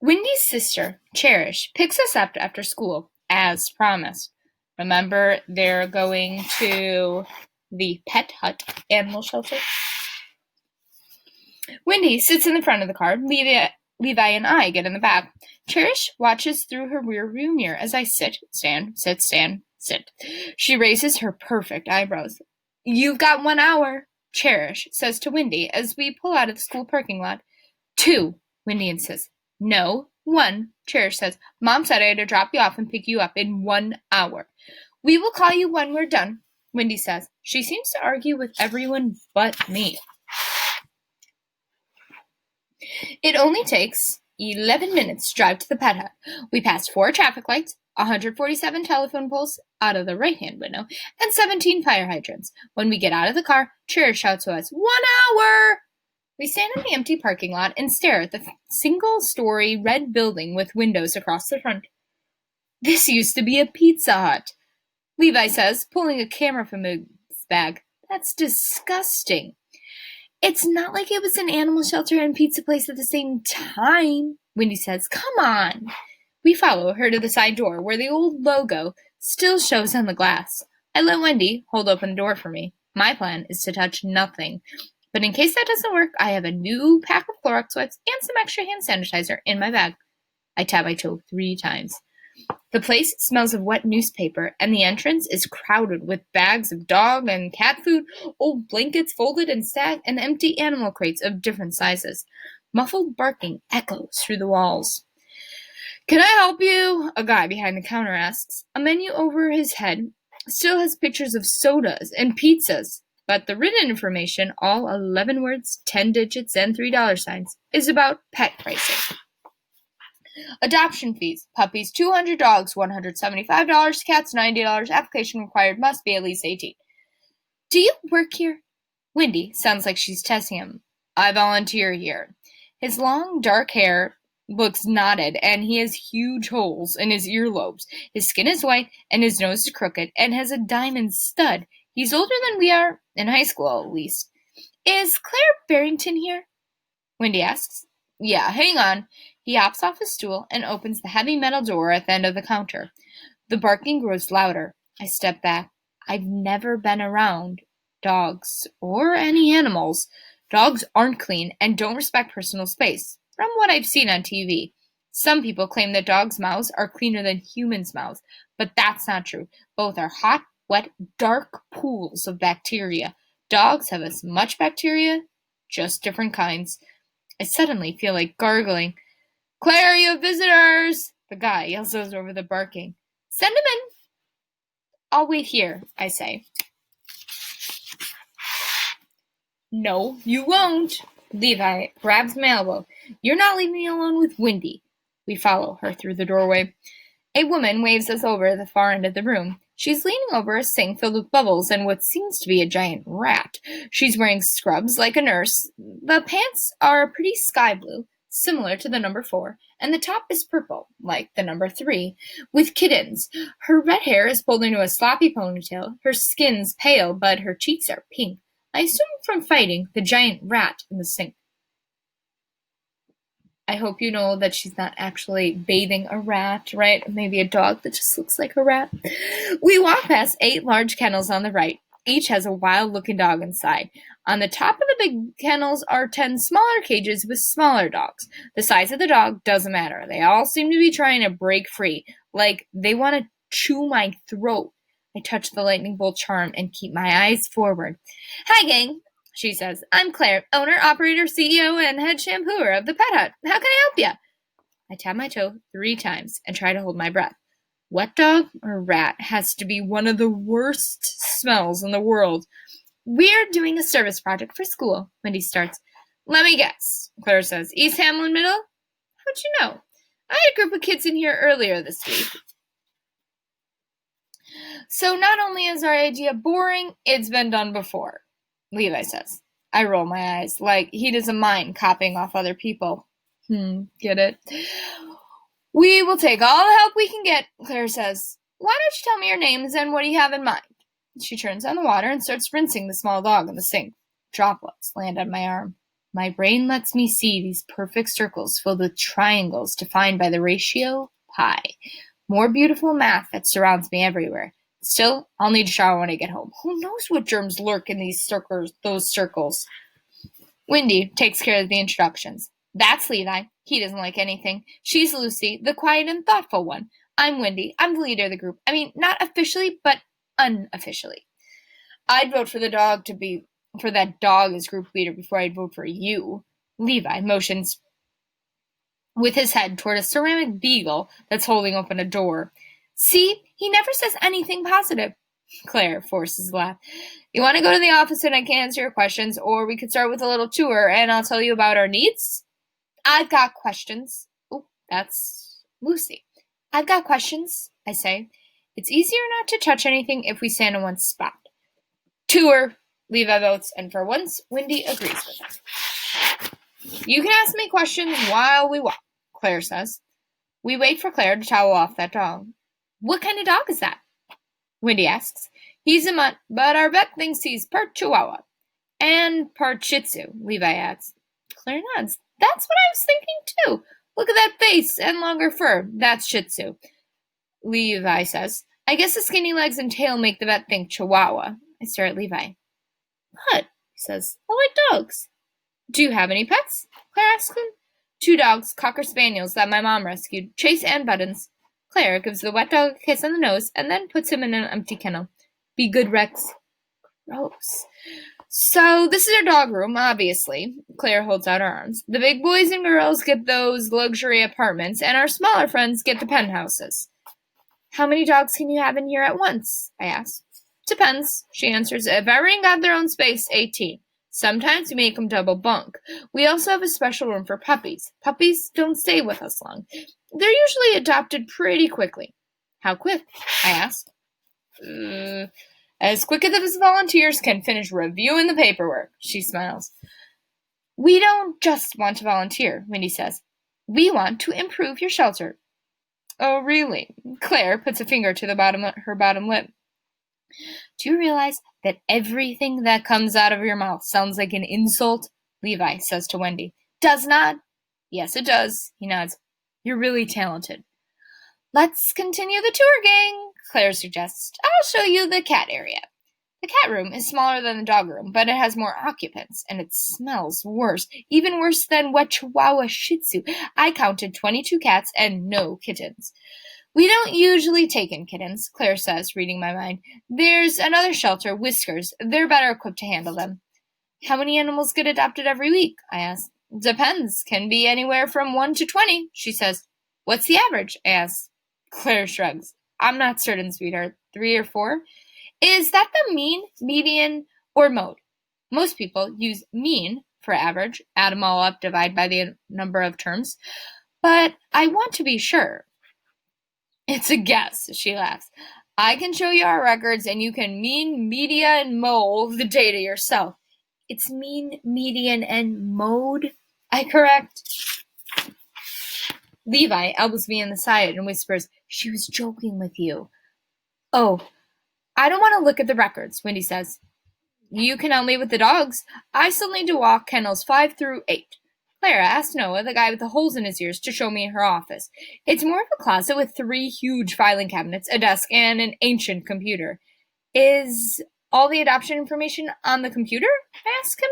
Wendy's sister, Cherish, picks us up after school, as promised. Remember, they're going to the Pet Hut animal shelter? Wendy sits in the front of the car. Levi and I get in the back. Cherish watches through her rearview mirror as I sit, stand, sit, stand, sit. She raises her perfect eyebrows. "You've got 1 hour," Cherish says to Wendy as we pull out of the school parking lot. 2, Wendy insists. "No, 1, Cherish says. Mom said I had to drop you off and pick you up in 1 hour. "We will call you when we're done," Wendy says. She seems to argue with everyone but me. It only takes 11 minutes to drive to the Pet Hut. We pass 4 traffic lights, 147 telephone poles out of the right-hand window, and 17 fire hydrants. When we get out of the car, Cherish shouts to us, 1 hour! We stand in the empty parking lot and stare at the single-story red building with windows across the front. "This used to be a Pizza Hut," Levi says, pulling a camera from his bag. "That's disgusting." "It's not like it was an animal shelter and pizza place at the same time," Wendy says. "Come on." We follow her to the side door where the old logo still shows on the glass. I let Wendy hold open the door for me. My plan is to touch nothing. But in case that doesn't work, I have a new pack of Clorox wipes and some extra hand sanitizer in my bag. I tap my toe 3 times. The place smells of wet newspaper, and the entrance is crowded with bags of dog and cat food, old blankets folded and stacked, and empty animal crates of different sizes. Muffled barking echoes through the walls. "Can I help you?" a guy behind the counter asks. A menu over his head still has pictures of sodas and pizzas, but the written information, all 11 words, 10 digits, and $3 is about pet pricing. Adoption fees. Puppies $200, $175, cats $90, application required, must be at least 18. "Do you work here?" Wendy sounds like she's testing him. "I volunteer here." His long, dark hair looks knotted, and he has huge holes in his earlobes. His skin is white, and his nose is crooked, and has a diamond stud. He's older than we are, in high school at least. "Is Claire Barrington here?" Wendy asks. "Yeah, hang on." He hops off his stool and opens the heavy metal door at the end of the counter. The barking grows louder. I step back. I've never been around dogs or any animals. Dogs aren't clean and don't respect personal space, from what I've seen on TV. Some people claim that dogs' mouths are cleaner than humans' mouths, but that's not true. Both are hot, wet, dark pools of bacteria. Dogs have as much bacteria, just different kinds. I suddenly feel like gargling. "Claire, you have visitors!" The guy yells over the barking. "Send him in." "I'll wait here," I say. "No, you won't." Levi grabs my elbow. "You're not leaving me alone with Wendy." We follow her through the doorway. A woman waves us over at the far end of the room. She's leaning over a sink filled with bubbles and what seems to be a giant rat. She's wearing scrubs like a nurse. The pants are pretty sky blue, similar to the number 4, and the top is purple, like the number 3, with kittens. Her red hair is pulled into a sloppy ponytail. Her skin's pale, but her cheeks are pink. I assume from fighting the giant rat in the sink. I hope you know that she's not actually bathing a rat, right? Maybe a dog that just looks like a rat. We walk past 8 large kennels on the right. Each has a wild-looking dog inside. On the top of the big kennels are 10 smaller cages with smaller dogs. The size of the dog doesn't matter. They all seem to be trying to break free, like they want to chew my throat. I touch the lightning bolt charm and keep my eyes forward. "Hi, gang," she says. "I'm Claire, owner, operator, CEO, and head shampooer of the Pet Hut. How can I help you?" I tap my toe 3 times and try to hold my breath. Wet dog or rat has to be one of the worst smells in the world. "We're doing a service project for school," Wendy starts. "Let me guess," Claire says. "East Hamlin Middle?" "How'd you know?" "I had a group of kids in here earlier this week." "So not only is our idea boring, it's been done before," Levi says. I roll my eyes, like he doesn't mind copying off other people. Get it? "We will take all the help we can get," Claire says. "Why don't you tell me your names and what do you have in mind?" She turns on the water and starts rinsing the small dog in the sink. Droplets land on my arm. My brain lets me see these perfect circles filled with triangles defined by the ratio pi. More beautiful math that surrounds me everywhere. Still, I'll need a shower when I get home. Who knows what germs lurk in those circles? Wendy takes care of the introductions. That's Levi. He doesn't like anything. She's Lucy, the quiet and thoughtful one. I'm Wendy. I'm the leader of the group. I mean, not officially, but unofficially. I'd vote for that dog as group leader before I'd vote for you. Levi motions with his head toward a ceramic beagle that's holding open a door. See, he never says anything positive. Claire forces a laugh. You want to go to the office and I can answer your questions, or we could start with a little tour and I'll tell you about our needs? I've got questions. Oh, that's Lucy. I've got questions, I say. It's easier not to touch anything if we stand in one spot. Tour, Levi votes, and for once, Wendy agrees with him. You can ask me questions while we walk, Claire says. We wait for Claire to towel off that dog. What kind of dog is that? Wendy asks. He's a mutt, but our vet thinks he's part Chihuahua. And part Shih Tzu, Levi adds. Claire nods. That's what I was thinking too. Look at that face and longer fur. That's Shih Tzu. Levi says. I guess the skinny legs and tail make the vet think Chihuahua. I stare at Levi. What? He says. I like dogs. Do you have any pets? Claire asks him. 2 dogs, Cocker Spaniels, that my mom rescued, Chase and Buttons. Claire gives the wet dog a kiss on the nose and then puts him in an empty kennel. Be good, Rex. Gross. So this is our dog room, obviously. Claire holds out her arms. The big boys and girls get those luxury apartments, and our smaller friends get the penthouses. How many dogs can you have in here at once? I ask. Depends, she answers. If everyone got their own space, 18. Sometimes we make them double bunk. We also have a special room for puppies. Puppies don't stay with us long. They're usually adopted pretty quickly. How quick? I ask. As quick as us volunteers can finish reviewing the paperwork, she smiles. We don't just want to volunteer, Wendy says. We want to improve your shelter. Oh, really? Claire puts a finger to her bottom lip. Do you realize that everything that comes out of your mouth sounds like an insult? Levi says to Wendy. Does not? Yes, it does, he nods. You're really talented. Let's continue the tour, gang, Claire suggests. I'll show you the cat area. The cat room is smaller than the dog room, but it has more occupants, and it smells worse, even worse than wet Chihuahua Shih Tzu. I counted 22 cats and no kittens. We don't usually take in kittens, Claire says, reading my mind. There's another shelter, Whiskers. They're better equipped to handle them. How many animals get adopted every week? I ask. Depends. Can be anywhere from 1 to 20, she says. What's the average? I ask. Claire shrugs. I'm not certain, sweetheart. 3 or 4? Is that the mean, median, or mode? Most people use mean for average, add them all up, divide by the number of terms. But I want to be sure. It's a guess, she laughs. I can show you our records, and you can mean, media, and mode the data yourself. It's mean, median, and mode, I correct. Levi elbows me in the side and whispers, She was joking with you. Oh, I don't want to look at the records, Wendy says. You can help me with the dogs. I still need to walk kennels 5 through 8. Clara asked Noah, the guy with the holes in his ears, to show me her office. It's more of a closet with 3 huge filing cabinets, a desk, and an ancient computer. Is all the adoption information on the computer? I ask him.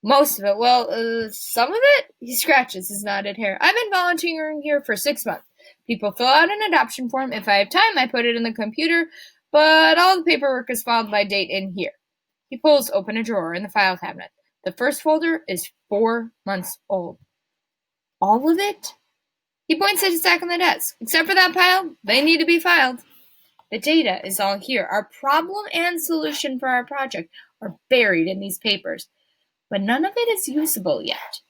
Most of it. Well, some of it? He scratches his knotted hair. I've been volunteering here for 6 months. People fill out an adoption form. If I have time, I put it in the computer, but all the paperwork is filed by date in here. He pulls open a drawer in the file cabinet. The first folder is 4 months old. All of it? He points at a stack on the desk. Except for that pile, they need to be filed. The data is all here. Our problem and solution for our project are buried in these papers. But none of it is usable yet.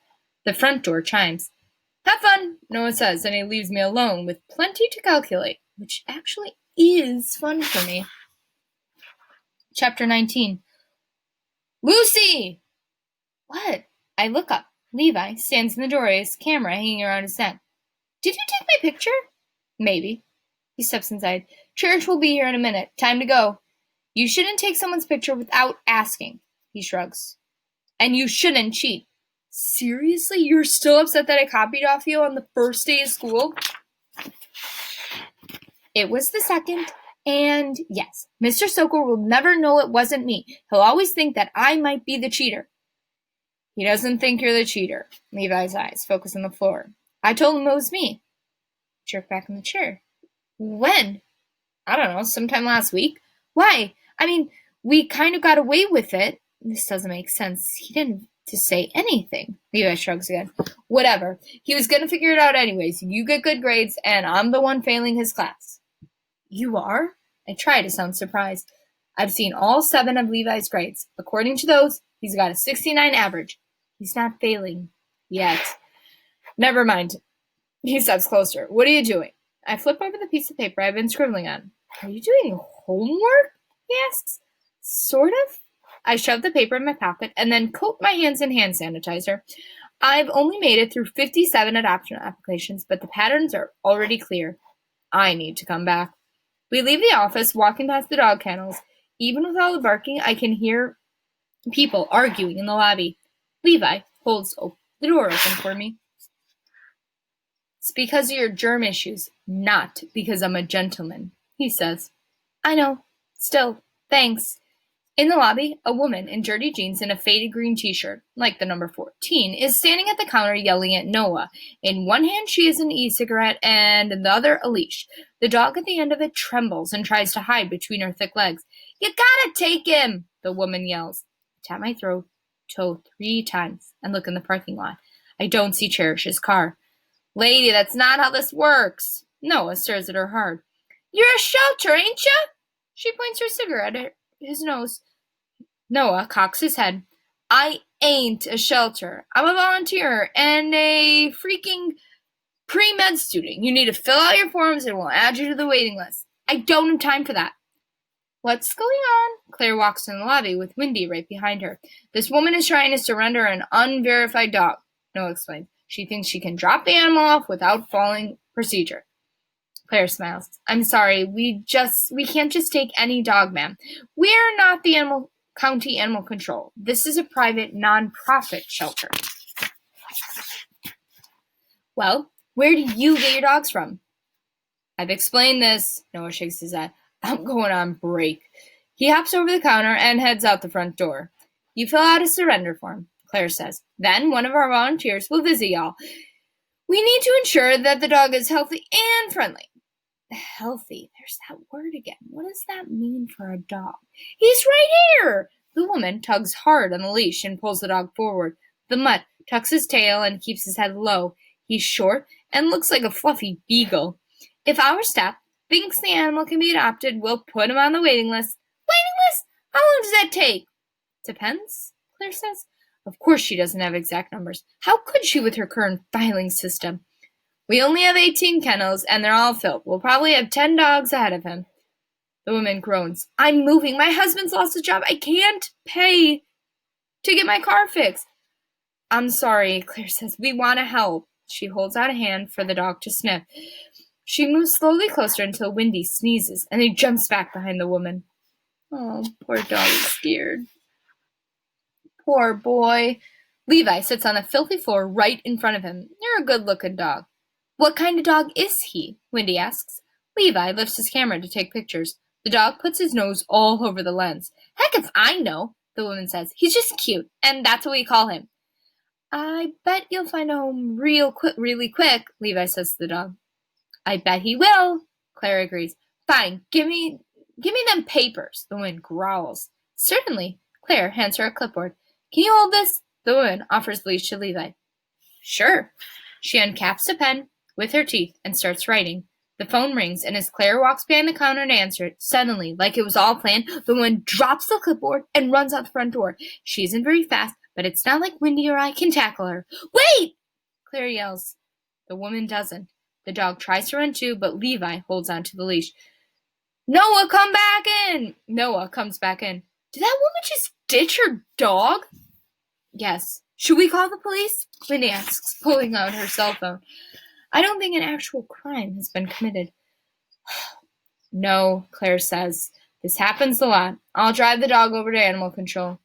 The front door chimes. Have fun, Noah says, and he leaves me alone with plenty to calculate, which actually is fun for me. Chapter 19. Lucy! What? I look up. Levi stands in the doorway, his camera hanging around his neck. Did you take my picture? Maybe. He steps inside. Church will be here in a minute. Time to go. You shouldn't take someone's picture without asking. He shrugs. And you shouldn't cheat. Seriously? You're still upset that I copied off you on the first day of school? It was the second. And yes, Mr. Stoker will never know it wasn't me. He'll always think that I might be the cheater. He doesn't think you're the cheater. Levi's eyes focus on the floor. I told him it was me. Jerk back in the chair. When? I don't know, sometime last week. Why? I mean, we kind of got away with it. This doesn't make sense. He didn't just say anything. Levi shrugs again. Whatever. He was going to figure it out anyways. You get good grades, and I'm the one failing his class. You are? I try to sound surprised. I've seen all 7 of Levi's grades. According to those, he's got a 69 average. He's not failing. Yet. Never mind. He steps closer. What are you doing? I flip over the piece of paper I've been scribbling on. Are you doing homework? He asks. Sort of. I shove the paper in my pocket and then coat my hands in hand sanitizer. I've only made it through 57 adoption applications, but the patterns are already clear. I need to come back. We leave the office, walking past the dog kennels. Even with all the barking, I can hear people arguing in the lobby. Levi holds the door open for me. It's because of your germ issues, not because I'm a gentleman, he says. I know. Still, thanks. In the lobby, a woman in dirty jeans and a faded green t-shirt, like the number 14, is standing at the counter yelling at Noah. In one hand she has an e-cigarette and in the other a leash. The dog at the end of it trembles and tries to hide between her thick legs. You gotta take him, the woman yells. I tap my toe 3 times and look in the parking lot. I don't see Cherish's car. Lady, that's not how this works. Noah stares at her hard. You're a shelter, ain't ya? She points her cigarette at his nose. Noah cocks his head. I ain't a shelter. I'm a volunteer and a freaking pre-med student. You need to fill out your forms and we'll add you to the waiting list. I don't have time for that. What's going on? Claire walks in the lobby with Wendy right behind her. This woman is trying to surrender an unverified dog. Noah explains. She thinks she can drop the animal off without following procedure. Claire smiles. I'm sorry, we can't just take any dog, ma'am. We're not the county animal control. This is a private, non-profit shelter. Well, where do you get your dogs from? I've explained this. Noah shakes his head. I'm going on break. He hops over the counter and heads out the front door. You fill out a surrender form, Claire says. Then one of our volunteers will visit y'all. We need to ensure that the dog is healthy and friendly. Healthy. There's that word again. What does that mean for a dog? He's right here. The woman tugs hard on the leash and pulls the dog forward. The mutt tucks his tail and keeps his head low. He's short and looks like a fluffy beagle. If our staff thinks the animal can be adopted, we'll put him on the waiting list. Waiting list? How long does that take? Depends, Claire says. Of course she doesn't have exact numbers. How could she with her current filing system? We only have 18 kennels, and they're all filled. We'll probably have 10 dogs ahead of him. The woman groans. I'm moving. My husband's lost his job. I can't pay to get my car fixed. I'm sorry, Claire says. We want to help. She holds out a hand for the dog to sniff. She moves slowly closer until Wendy sneezes, and he jumps back behind the woman. Oh, poor dog is scared. Poor boy. Levi sits on the filthy floor right in front of him. You're a good-looking dog. What kind of dog is he? Wendy asks. Levi lifts his camera to take pictures. The dog puts his nose all over the lens. Heck if I know, the woman says. He's just cute, and that's what we call him. I bet you'll find a home really quick, Levi says to the dog. I bet he will, Claire agrees. Fine, give me them papers, the woman growls. Certainly, Claire hands her a clipboard. Can you hold this? The woman offers the leash to Levi. Sure. She uncaps a pen with her teeth and starts writing. The phone rings, and as Claire walks behind the counter to answer it, suddenly, like it was all planned, the woman drops the clipboard and runs out the front door. She isn't very fast, but it's not like Wendy or I can tackle her. Wait! Claire yells. The woman doesn't. The dog tries to run too, but Levi holds onto the leash. Noah, come back in! Noah comes back in. Did that woman just ditch her dog? Yes. Should we call the police? Wendy asks, pulling out her cell phone. I don't think an actual crime has been committed. No, Claire says. This happens a lot. I'll drive the dog over to animal control.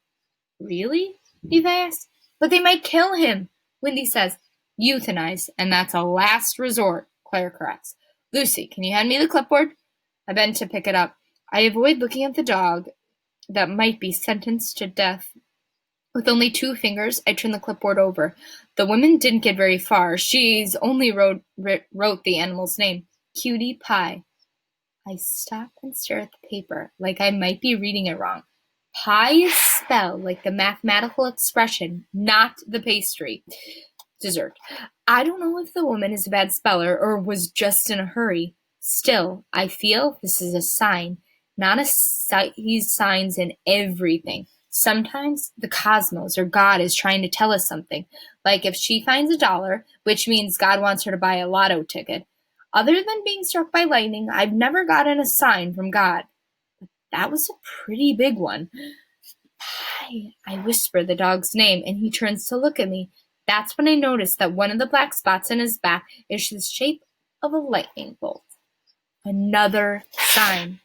Really? Levi asks. But they might kill him, Wendy says. Euthanize, and that's a last resort, Claire corrects. Lucy, can you hand me the clipboard? I bend to pick it up. I avoid looking at the dog that might be sentenced to death. With only 2 fingers, I turn the clipboard over. The woman didn't get very far. She's only wrote the animal's name, Cutie Pie. I stop and stare at the paper, like I might be reading it wrong. Pie is spelled like the mathematical expression, not the pastry. Dessert. I don't know if the woman is a bad speller or was just in a hurry. Still, I feel this is a sign, not these signs in everything. Sometimes the cosmos or God is trying to tell us something, like if she finds $1, which means God wants her to buy a lotto ticket. Other than being struck by lightning, I've never gotten a sign from God. But that was a pretty big one. Pie, I whisper the dog's name, and he turns to look at me. That's when I notice that one of the black spots in his back is the shape of a lightning bolt. Another sign.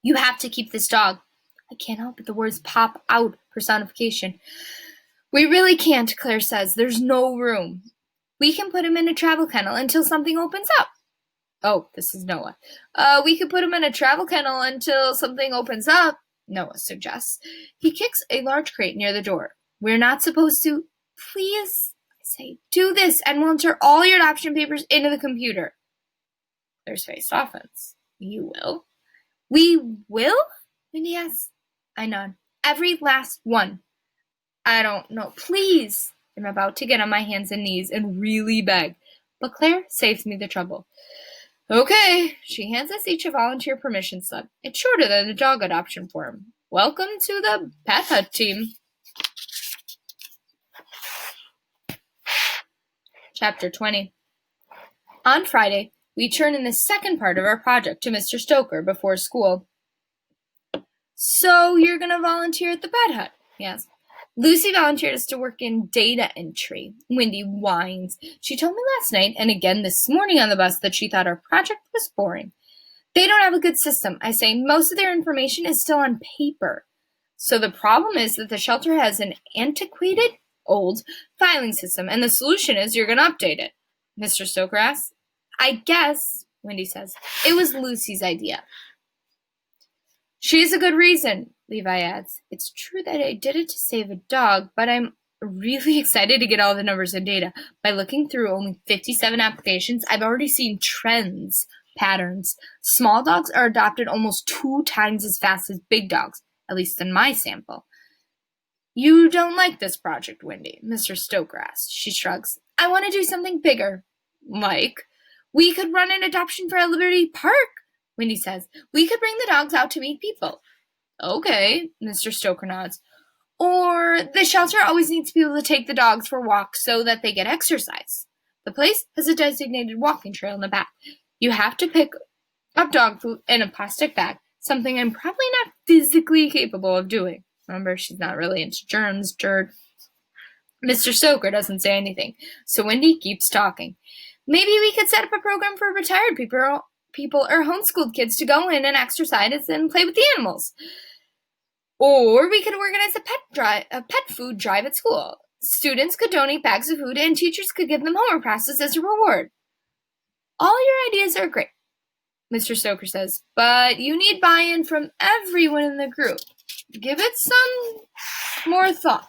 You have to keep this dog. I can't help but the words pop out, personification. We really can't, Claire says. There's no room. We can put him in a travel kennel until something opens up. Oh, this is Noah. We could put him in a travel kennel until something opens up, Noah suggests. He kicks a large crate near the door. We're not supposed to. Please, I say, do this and we'll enter all your adoption papers into the computer. Claire's face softens. You will? We will? Wendy asks. I nod. Every last one. I don't know. Please. I'm about to get on my hands and knees and really beg. But Claire saves me the trouble. Okay. She hands us each a volunteer permission slip. It's shorter than the dog adoption form. Welcome to the Pet Hut team. Chapter 20. On Friday, we turn in the second part of our project to Mr. Stoker before school. So you're going to volunteer at the Pet Hut? He asks. Lucy volunteered us to work in data entry. Wendy whines. She told me last night and again this morning on the bus that she thought our project was boring. They don't have a good system. I say most of their information is still on paper. So the problem is that the shelter has an antiquated, old filing system, and the solution is you're going to update it. Mr. Stoker asks. I guess, Wendy says, it was Lucy's idea. She has a good reason, Levi adds. It's true that I did it to save a dog, but I'm really excited to get all the numbers and data. By looking through only 57 applications, I've already seen trends, patterns. Small dogs are adopted almost 2 times as fast as big dogs, at least in my sample. You don't like this project, Wendy, Mr. Stoker asks. She shrugs. I want to do something bigger. Like? We could run an adoption fair at Liberty Park, Wendy says. We could bring the dogs out to meet people. Okay, Mr. Stoker nods. Or the shelter always needs people to take the dogs for walks so that they get exercise. The place has a designated walking trail in the back. You have to pick up dog food in a plastic bag, something I'm probably not physically capable of doing. Remember, she's not really into germs, dirt. Mr. Stoker doesn't say anything, so Wendy keeps talking. Maybe we could set up a program for retired people or homeschooled kids to go in and exercise and play with the animals. Or we could organize a pet food drive at school. Students could donate bags of food and teachers could give them homework passes as a reward. All your ideas are great, Mr. Stoker says, but you need buy-in from everyone in the group. Give it some more thought.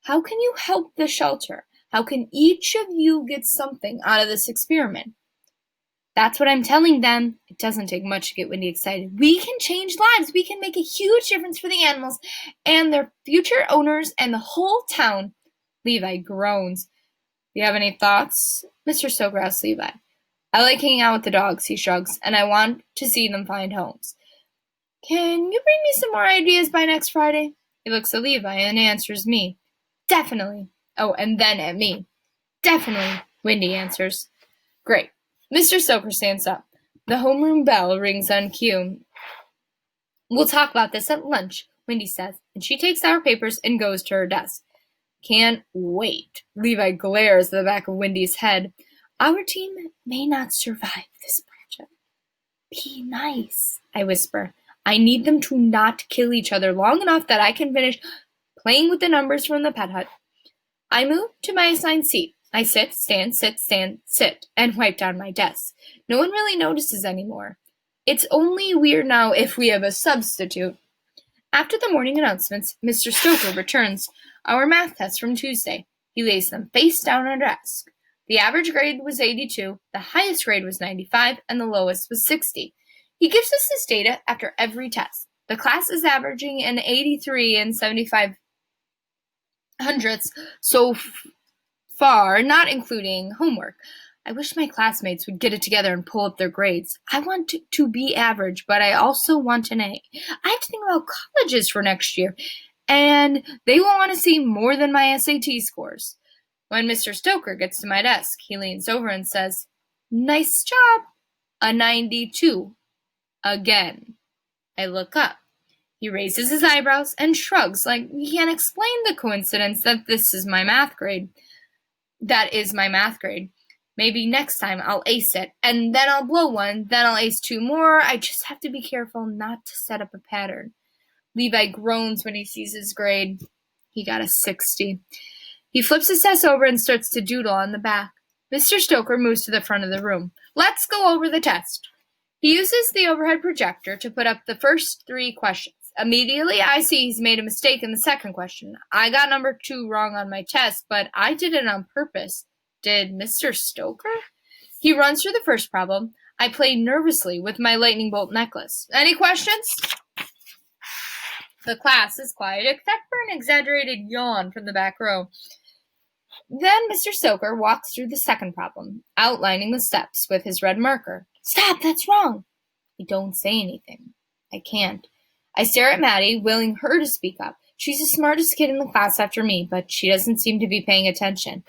How can you help the shelter? How can each of you get something out of this experiment? That's what I'm telling them. It doesn't take much to get Wendy excited. We can change lives. We can make a huge difference for the animals and their future owners and the whole town. Levi groans. Do you have any thoughts? Mr. Stoker asks Levi. I like hanging out with the dogs, he shrugs, and I want to see them find homes. Can you bring me some more ideas by next Friday? He looks at Levi and answers me. Definitely. Oh, and then at me. Definitely, Wendy answers. Great. Mr. Stoker stands up. The homeroom bell rings on cue. We'll talk about this at lunch, Wendy says, and she takes our papers and goes to her desk. Can't wait. Levi glares at the back of Wendy's head. Our team may not survive this project. Be nice, I whisper. I need them to not kill each other long enough that I can finish playing with the numbers from the Pet Hut. I move to my assigned seat. I sit, stand, sit, and wipe down my desk. No one really notices anymore. It's only weird now if we have a substitute. After the morning announcements, Mr. Stoker returns our math tests from Tuesday. He lays them face down on our desk. The average grade was 82, the highest grade was 95, and the lowest was 60. He gives us this data after every test. The class is averaging an 83 and 75 hundredths so far, not including homework. I wish my classmates would get it together and pull up their grades. I want to be average, but I also want an A. I have to think about colleges for next year, and they will want to see more than my SAT scores. When Mr. Stoker gets to my desk, he leans over and says, "Nice job. A 92. Again." I look up. He raises his eyebrows and shrugs like he can't explain the coincidence that this is my math grade. That is my math grade. Maybe next time I'll ace it, and then I'll blow one, then I'll ace two more. I just have to be careful not to set up a pattern. Levi groans when he sees his grade. He got a 60. He flips his test over and starts to doodle on the back. Mr. Stoker moves to the front of the room. Let's go over the test. He uses the overhead projector to put up the first 3 questions. Immediately, I see he's made a mistake in the second question. I got number 2 wrong on my test, but I did it on purpose. Did Mr. Stoker? He runs through the first problem. I play nervously with my lightning bolt necklace. Any questions? The class is quiet, except for an exaggerated yawn from the back row. Then Mr. Stoker walks through the second problem, outlining the steps with his red marker. Stop, that's wrong. I don't say anything. I can't. I stare at Maddie, willing her to speak up. She's the smartest kid in the class after me, but she doesn't seem to be paying attention.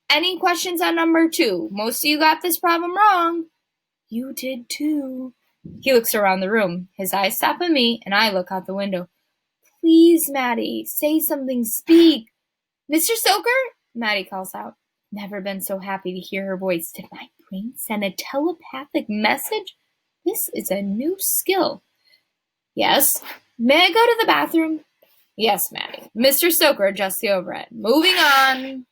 Any questions on number 2? Most of you got this problem wrong. You did too. He looks around the room. His eyes stop on me, and I look out the window. Please, Maddie, say something, speak. Mr. Stoker? Maddie calls out. Never been so happy to hear her voice. Did my brain send a telepathic message? This is a new skill. Yes. May I go to the bathroom? Yes, Maddie. Mr. Stoker adjusts the overhead. Moving on.